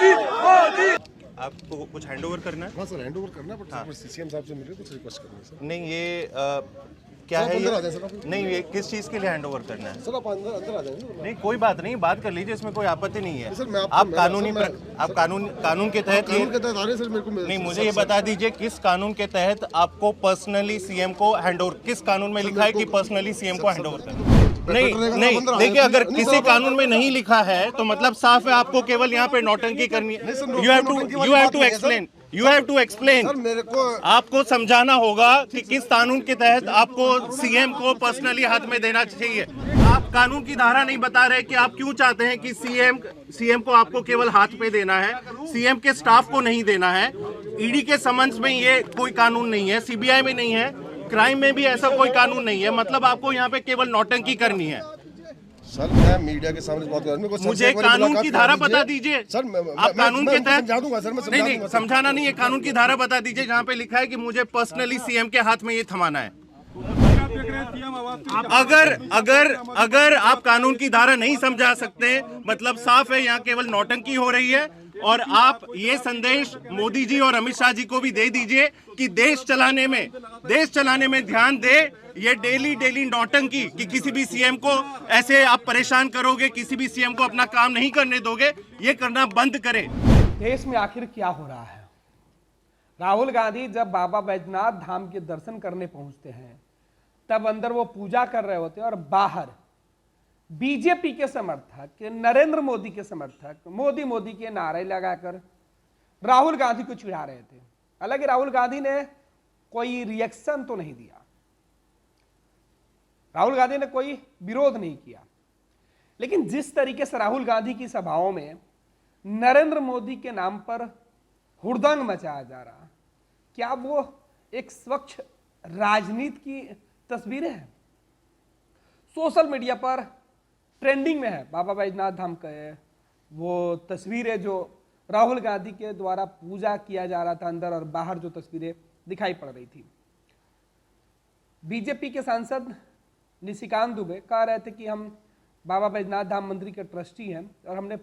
आपको कुछ hand over करना है? हाँ सर, हैंड ओवर करना है, बट सीसीएम साहब से मिले कुछ रिक्वेस्ट करनी है सर। नहीं, ये क्या है ये? नहीं, ये किस चीज़ के लिए हैंड ओवर करना है? सर आप अंदर आ जाएंगे। नहीं, कोई बात नहीं, बात कर लीजिए, इसमें कोई आपत्ति नहीं है। सर, मैं आप कानून के तहत कानून के तहत आ रहे हैं सर। मेरे को नहीं, मुझे ये बता दीजिए किस कानून के तहत आपको पर्सनली सीएम को हैंड ओवर, किस कानून में लिखा है कि पर्सनली सीएम को हैंड ओवर करना? नहीं, देखिए, अगर किसी कानून में नहीं लिखा है तो मतलब साफ है आपको केवल यहाँ पे नौटंकी करनी है। You have to explain. मेरे को आपको समझाना होगा कि किस कानून के तहत आपको सीएम को पर्सनली हाथ में देना चाहिए। आप कानून की धारा नहीं बता रहे कि आप क्यों चाहते हैं कि सीएम को आपको केवल हाथ में देना है, सीएम के स्टाफ को नहीं देना है। ईडी के समन्स में ये कोई कानून नहीं है, सीबीआई में नहीं है, क्राइम में भी ऐसा कोई कानून नहीं है। मतलब आपको यहाँ पे केवल नौटंकी करनी है। सर, मैं मीडिया के सामने बात कर रहा हूं। मुझे कानून की धारा बता दीजिए सर। आप कानून के तहत समझा दूंगा सर। मैं नहीं, समझाना नहीं है, कानून की धारा बता दीजिए जहाँ पे लिखा है कि मुझे पर्सनली सीएम के हाथ में ये थमाना है। अगर आप कानून की धारा नहीं समझा सकते, मतलब साफ है यहाँ केवल नौटंकी हो रही है। और आप ये संदेश मोदी जी और अमित शाह जी को भी दे दीजिए कि देश चलाने में ध्यान दे। ये डेली नौटंकी कि किसी भी सीएम को ऐसे आप परेशान करोगे, किसी भी सीएम को अपना काम नहीं करने दोगे, ये करना बंद करें। देश में आखिर क्या हो रहा है? राहुल गांधी जब बाबा बैजनाथ धाम के दर्शन करने पहुंचते हैं तब अंदर वो पूजा कर रहे होते हैं और बाहर बीजेपी के समर्थक, नरेंद्र मोदी के समर्थक मोदी के नारे लगाकर राहुल गांधी को चिढ़ा रहे थे। हालांकि राहुल गांधी ने कोई रिएक्शन तो नहीं दिया, राहुल गांधी ने कोई विरोध नहीं किया, लेकिन जिस तरीके से राहुल गांधी की सभाओं में नरेंद्र मोदी के नाम पर हुड़दंग मचाया जा रहा, क्या वो एक स्वच्छ राजनीति की तस्वीरें हैं? सोशल मीडिया पर ट्रेंडिंग में है बाबा बैजनाथ धाम का वो तस्वीरें जो राहुल गांधी के द्वारा पूजा किया जा रहा था अंदर, और बाहर जो तस्वीरें दिखाई पड़ रही थी। बीजेपी के सांसद निशिकांत दुबे कह रहे थे कि हम बाबा बैजनाथ धाम मंदिर के ट्रस्टी हैं और हमने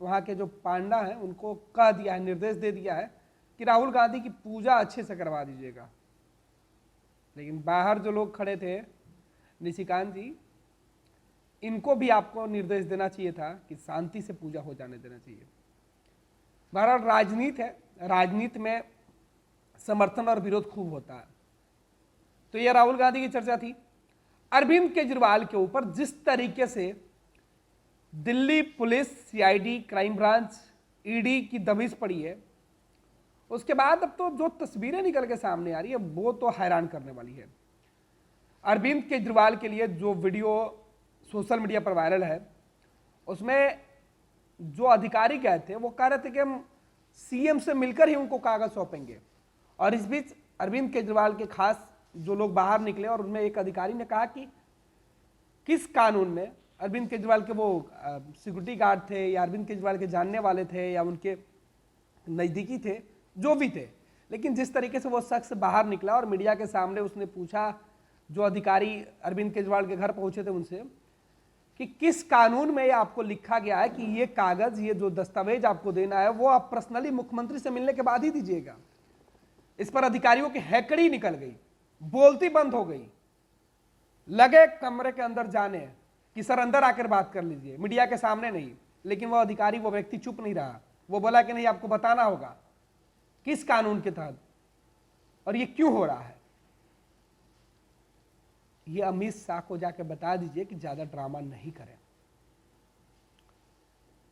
वहाँ के जो पांडा हैं उनको कह दिया है, निर्देश दे दिया है कि राहुल गांधी की पूजा अच्छे से करवा दीजिएगा। लेकिन बाहर जो लोग खड़े थे, निशिकांत जी, इनको भी आपको निर्देश देना चाहिए था कि शांति से पूजा हो जाने देना चाहिए। बहरहाल राजनीति है, राजनीति में समर्थन और विरोध खूब होता है। तो यह राहुल गांधी की चर्चा थी। अरविंद केजरीवाल के ऊपर जिस तरीके से Delhi police, CID, crime branch, ED की दबिश पड़ी है, उसके बाद अब तो जो तस्वीरें निकल के सामने आ रही है वो तो हैरान करने वाली है। अरविंद केजरीवाल के लिए जो वीडियो सोशल मीडिया पर वायरल है, उसमें जो अधिकारी गए थे वो कह रहे थे कि हम सीएम से मिलकर ही उनको कागज सौंपेंगे। और इस बीच अरविंद केजरीवाल के खास जो लोग बाहर निकले और उनमें एक अधिकारी ने कहा कि किस कानून में अरविंद केजरीवाल के वो सिक्योरिटी गार्ड थे या अरविंद केजरीवाल के जानने वाले थे या उनके नज़दीकी थे, जो भी थे, लेकिन जिस तरीके से वो शख्स बाहर निकला और मीडिया के सामने उसने पूछा, जो अधिकारी अरविंद केजरीवाल के घर पहुंचे थे उनसे, कि किस कानून में आपको लिखा गया है कि ये कागज, ये जो दस्तावेज आपको देना है वो आप पर्सनली मुख्यमंत्री से मिलने के बाद ही दीजिएगा। इस पर अधिकारियों की हैकड़ी निकल गई, बोलती बंद हो गई, लगे कमरे के अंदर जाने कि सर अंदर आकर बात कर लीजिए, मीडिया के सामने नहीं। लेकिन वो अधिकारी, वो व्यक्ति चुप नहीं रहा, वो बोला कि नहीं, आपको बताना होगा किस कानून के तहत और ये क्यों हो रहा है। ये अमित शाह को जाकर बता दीजिए कि ज्यादा ड्रामा नहीं करें।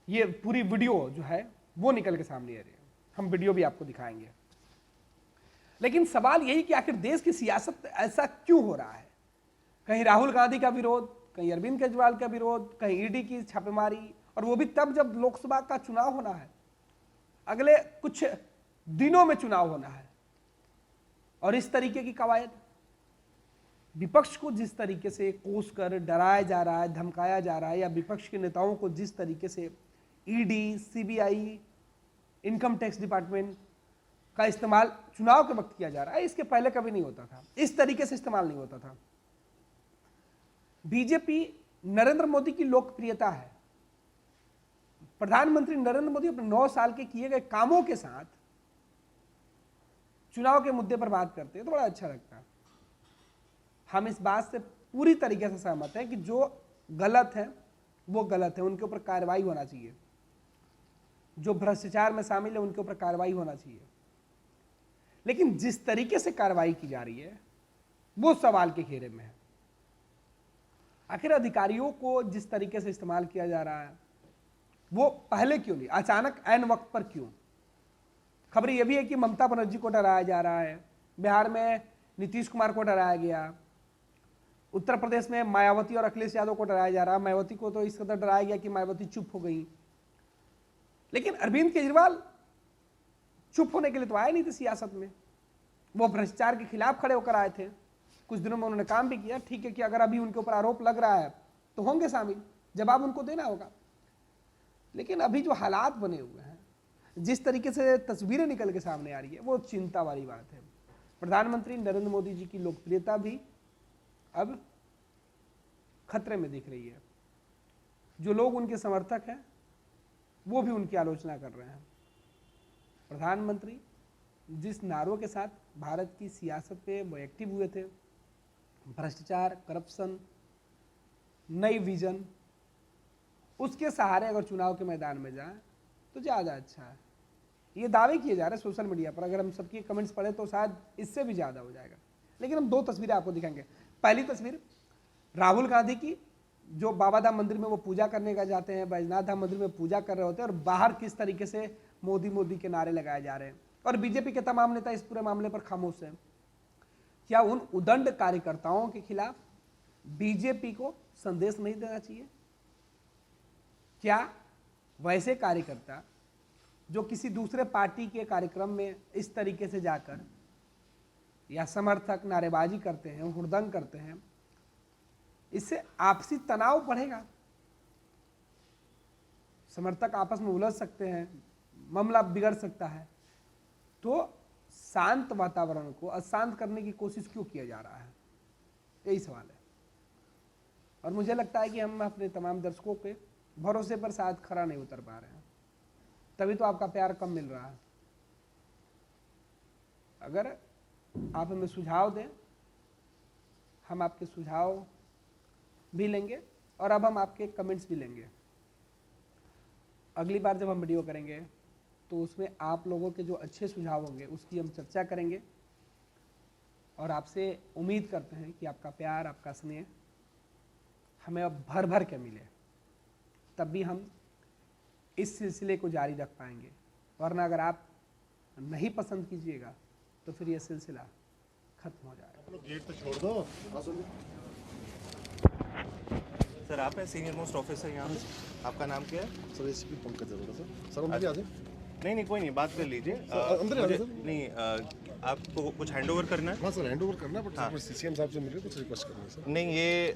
ये पूरी वीडियो जो है वो निकल के सामने आ रही है, हम वीडियो भी आपको दिखाएंगे। लेकिन सवाल यही कि आखिर देश की सियासत ऐसा क्यों हो रहा है? कहीं राहुल गांधी का विरोध, कहीं अरविंद केजरीवाल का विरोध, कहीं ईडी की छापेमारी, और वो भी तब जब लोकसभा का चुनाव होना है, अगले कुछ दिनों में चुनाव होना है। और इस तरीके की कवायद, विपक्ष को जिस तरीके से कोस कर डराया जा रहा है, धमकाया जा रहा है, या विपक्ष के नेताओं को जिस तरीके से ED, CBI, income tax department का इस्तेमाल चुनाव के वक्त किया जा रहा है, इसके पहले कभी नहीं होता था, इस तरीके से इस्तेमाल नहीं होता था। बीजेपी, नरेंद्र मोदी की लोकप्रियता है, प्रधानमंत्री नरेंद्र मोदी अपने 9 साल के किए गए कामों के साथ चुनाव के मुद्दे पर बात करते हैं तो बड़ा अच्छा लगता है। हम इस बात से पूरी तरीके से सहमत हैं कि जो गलत है वो गलत है, उनके ऊपर कार्रवाई होना चाहिए। जो भ्रष्टाचार में शामिल है उनके ऊपर कार्रवाई होना चाहिए। लेकिन जिस तरीके से कार्रवाई की जा रही है वो सवाल के घेरे में है। आखिर अधिकारियों को जिस तरीके से इस्तेमाल किया जा रहा है वो पहले क्यों नहीं, अचानक ऐन वक्त पर क्यों? खबर यह भी है कि ममता बनर्जी को डराया जा रहा है, बिहार में नीतीश कुमार को डराया गया, उत्तर प्रदेश में मायावती और अखिलेश यादव को डराया जा रहा है। मायावती को तो इस कदर डराया गया कि मायावती चुप हो गई। लेकिन अरविंद केजरीवाल चुप होने के लिए तो आए नहीं थे सियासत में। वो भ्रष्टाचार के खिलाफ खड़े होकर आए थे। कुछ दिनों में उन्होंने काम भी किया। ठीक है कि अगर अभी उनके ऊपर आरोप लग रहा है तो होंगे शामिल, जवाब उनको देना होगा। लेकिन अभी जो हालात बने हुए हैं, जिस तरीके से तस्वीरें निकल के सामने आ रही है, वो चिंता वाली बात है। प्रधानमंत्री नरेंद्र मोदी जी की लोकप्रियता भी अब खतरे में दिख रही है। जो लोग उनके समर्थक हैं वो भी उनकी आलोचना कर रहे हैं। प्रधानमंत्री जिस नारों के साथ भारत की सियासत पे वो एक्टिव हुए थे, भ्रष्टाचार, करप्शन, नई विजन, उसके सहारे अगर चुनाव के मैदान में जाए तो ज़्यादा अच्छा है। ये दावे किए जा रहे हैं सोशल मीडिया पर, अगर हम सबके कमेंट्स पढ़े तो शायद इससे भी ज़्यादा हो जाएगा। लेकिन हम 2 तस्वीरें आपको दिखाएंगे। पहली तस्वीर राहुल गांधी की, जो बाबा धाम मंदिर में वो पूजा करने का जाते हैं, बैजनाथ धाम मंदिर में पूजा कर रहे होते हैं और बाहर किस तरीके से मोदी मोदी के नारे लगाए जा रहे हैं। और बीजेपी के तमाम नेता इस पूरे मामले पर खामोश हैं। क्या उन उदंड कार्यकर्ताओं के खिलाफ बीजेपी को संदेश नहीं देना चाहिए? क्या वैसे कार्यकर्ता जो किसी दूसरे पार्टी के कार्यक्रम में इस तरीके से जाकर या समर्थक नारेबाजी करते हैं, हुड़दंग करते हैं, इससे आपसी तनाव बढ़ेगा, समर्थक आपस में उलझ सकते हैं, मामला बिगड़ सकता है। तो शांत वातावरण को अशांत करने की कोशिश क्यों किया जा रहा है, यही सवाल है। और मुझे लगता है कि हम अपने तमाम दर्शकों के भरोसे पर शायद खरा नहीं उतर पा रहे हैं, तभी तो आपका प्यार कम मिल रहा है। अगर आप हमें सुझाव दें, हम आपके सुझाव भी लेंगे और अब हम आपके कमेंट्स भी लेंगे। अगली बार जब हम वीडियो करेंगे तो उसमें आप लोगों के जो अच्छे सुझाव होंगे उसकी हम चर्चा करेंगे और आपसे उम्मीद करते हैं कि आपका प्यार, आपका स्नेह हमें अब भर भर के मिले, तब भी हम इस सिलसिले को जारी रख पाएंगे। वरना अगर आप नहीं पसंद कीजिएगा तो फिर ये सिलसिला खत्म हो जाएगा। गेट तो छोड़ दो। सर आप हैं सीनियर मोस्ट ऑफिसर यहाँ पे, आपका नाम क्या है? Sir ACP Pankaj Arora sir अंदर आ जाए। नहीं कोई नहीं, बात कर लीजिए। अंदर आ जाए सर। नहीं आपको कुछ हैंडओवर करना है? हाँ सर हैंड ओवर करना है, बट सीसीएम साहब से मिले कुछ रिक्वेस्ट करना है सर। नहीं ये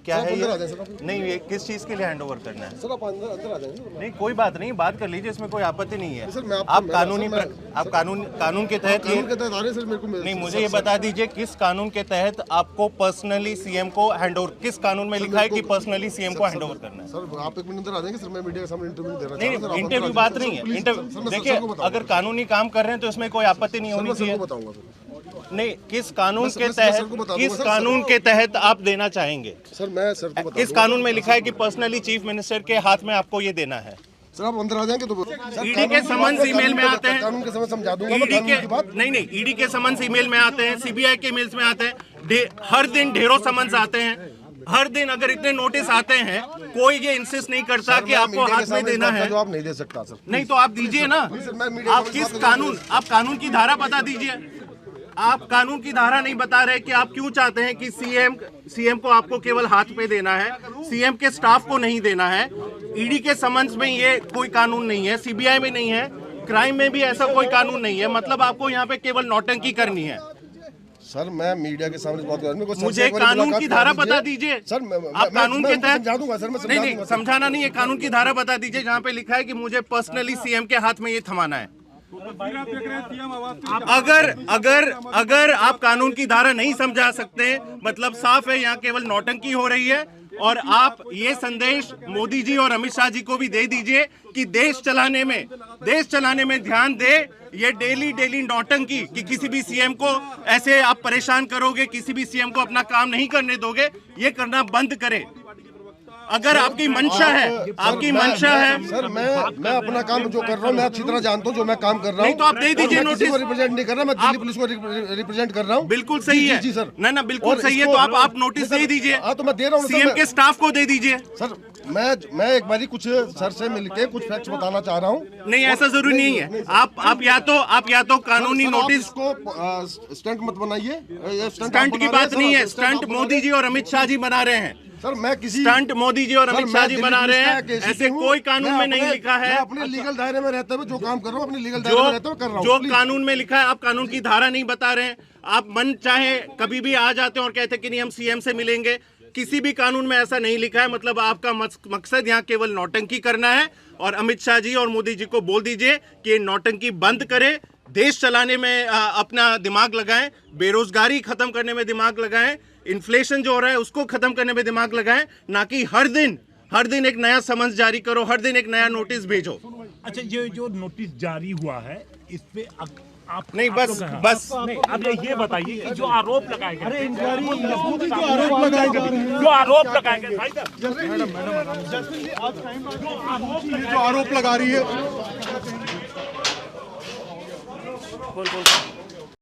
क्या आप है अंदर आ ये? जाए सर आप। नहीं ये किस चीज़ के लिए हैंडओवर करना है? सर आप अंदर आ जाएंगे। नहीं कोई बात नहीं, बात कर लीजिए, इसमें कोई आपत्ति नहीं है। सर, मैं आपको- आप मैं- कानूनी सर, मैं- आप कानून के तहत ये कानून के तहत आ रहे हैं सर, मेरे को नहीं, मुझे ये बता दीजिए किस कानून के तहत आपको पर्सनली सीएम को हैंडओवर, किस कानून में लिखा है कि पर्सनली सीएम को हैंडओवर करना है? सर आप 1 मिनट अंदर आ जाएंगे सर, मैं मीडिया के सामने इंटरव्यू दे रहा नहीं था। इंटरव्यू बात नहीं है। इंटरव्यू देखिए, अगर कानूनी काम कर रहे हैं तो इसमें कोई आपत्ति नहीं होनी चाहिए। बताऊंगा सर। नहीं किस कानून के मैं सर को तहत, बता किस दूंगा, सर, कानून के तहत आप देना चाहेंगे? सर मैं सर को बता किस कानून में लिखा है कि पर्सनली चीफ मिनिस्टर के हाथ में आपको ये देना है? सर आप अंदर आ जाएंगे तो ईडी के समन्स ईमेल में आते हैं, कानून के समझ समझा दूंगा मैं ईडी कानून की बात। के नहीं ईडी के समन्स ईमेल में आते हैं, सीबीआई के ईमेल्स में आते हैं, हर दिन ढेरों समन्स आते हैं। हर दिन अगर इतने नोटिस आते हैं, कोई ये इंसिस्ट नहीं करता कि आपको हाथ में देना है। जवाब नहीं दे सकता सर। नहीं तो आप दीजिए ना। आप किस कानून, आप कानून की धारा बता दीजिए। आप कानून की धारा नहीं बता रहे कि आप क्यों चाहते हैं कि सीएम को आपको केवल हाथ पे देना है, सीएम के स्टाफ को नहीं देना है। ईडी के समन्स में ये कोई कानून नहीं है, सीबीआई में नहीं है, क्राइम में भी ऐसा कोई कानून नहीं है। मतलब आपको यहाँ पे केवल नौटंकी करनी है। सर मैं मीडिया के सामने बात कर रहा हूं, मुझे कानून की धारा बता दीजिए सर। आप कानून के तहत समझा दूंगा सर, मैं समझा नहीं समझाना नहीं है, कानून की धारा बता दीजिए जहाँ पे लिखा है कि मुझे पर्सनली सीएम के हाथ में ये थमाना है। अगर आप कानून की धारा नहीं समझा सकते, मतलब साफ है यहाँ केवल नौटंकी हो रही है और आप ये संदेश मोदी जी और अमित शाह जी को भी दे दीजिए कि देश चलाने में ध्यान दे। ये डेली नौटंकी कि किसी भी सीएम को ऐसे आप परेशान करोगे, किसी भी सीएम को अपना काम नहीं करने दोगे, ये करना बंद करें। अगर आपकी मंशा है, सर मैं अपना काम जो कर रहा हूँ मैं अच्छी तरह जानता हूँ, जो मैं काम कर रहा हूँ। नहीं तो आप दे दीजिए नोटिस। को रिप्रेजेंट नहीं कर रहा, मैं दिल्ली पुलिस को रिप्रेजेंट कर रहा हूँ। बिल्कुल सही है। जी सर, ना बिल्कुल सही है। तो आप नोटिस दे दीजिए। हाँ तो मैं दे रहा हूँ सीएम के स्टाफ को दे दीजिए। सर मैं एक बारी कुछ सर से मिलके कुछ फैक्ट्स बताना चाह रहा हूँ। नहीं, ऐसा जरूरी नहीं है। आप या तो कानूनी नोटिस को स्टंट मत बनाइए। स्टंट की बात नहीं है। स्टंट मोदी जी और अमित शाह जी बना रहे हैं। सर मैं किसी स्टंट मोदी जी और अमित शाह जी बना रहे हैं। ऐसे कोई कानून में नहीं लिखा है। अपने लीगल दायरे में रहते हुए जो काम कर रहा हूँ, अपने लीगल दायरे में रहते हुए कर रहा हूँ। जो कानून में लिखा है, आप कानून की धारा नहीं बता रहे हैं। आप मन चाहे कभी भी आ जाते हैं और कहते हैं कि नहीं हम सीएम से मिलेंगे। किसी भी कानून में ऐसा नहीं लिखा है। मतलब आपका मकसद यहाँ केवल नौटंकी करना है। और अमित शाह जी और मोदी जी को बोल दीजिए कि ये नौटंकी बंद करे, देश चलाने में अपना दिमाग लगाएं, बेरोजगारी खत्म करने में दिमाग लगाएं, इन्फ्लेशन जो हो रहा है उसको खत्म करने में दिमाग लगाएं, ना कि हर दिन एक नया समन्स जारी करो, हर दिन एक नया नोटिस भेजो। अच्छा, ये जो नोटिस जारी हुआ है इस पे आप नहीं, बस नहीं, अब ये बताइए कि जो आरोप लगाए गए, अरे इंक्वायरी जो आरोप लगाए जा रहे हैं, जो आरोप लगाए गए भाई जो आरोप लगा रही है बोल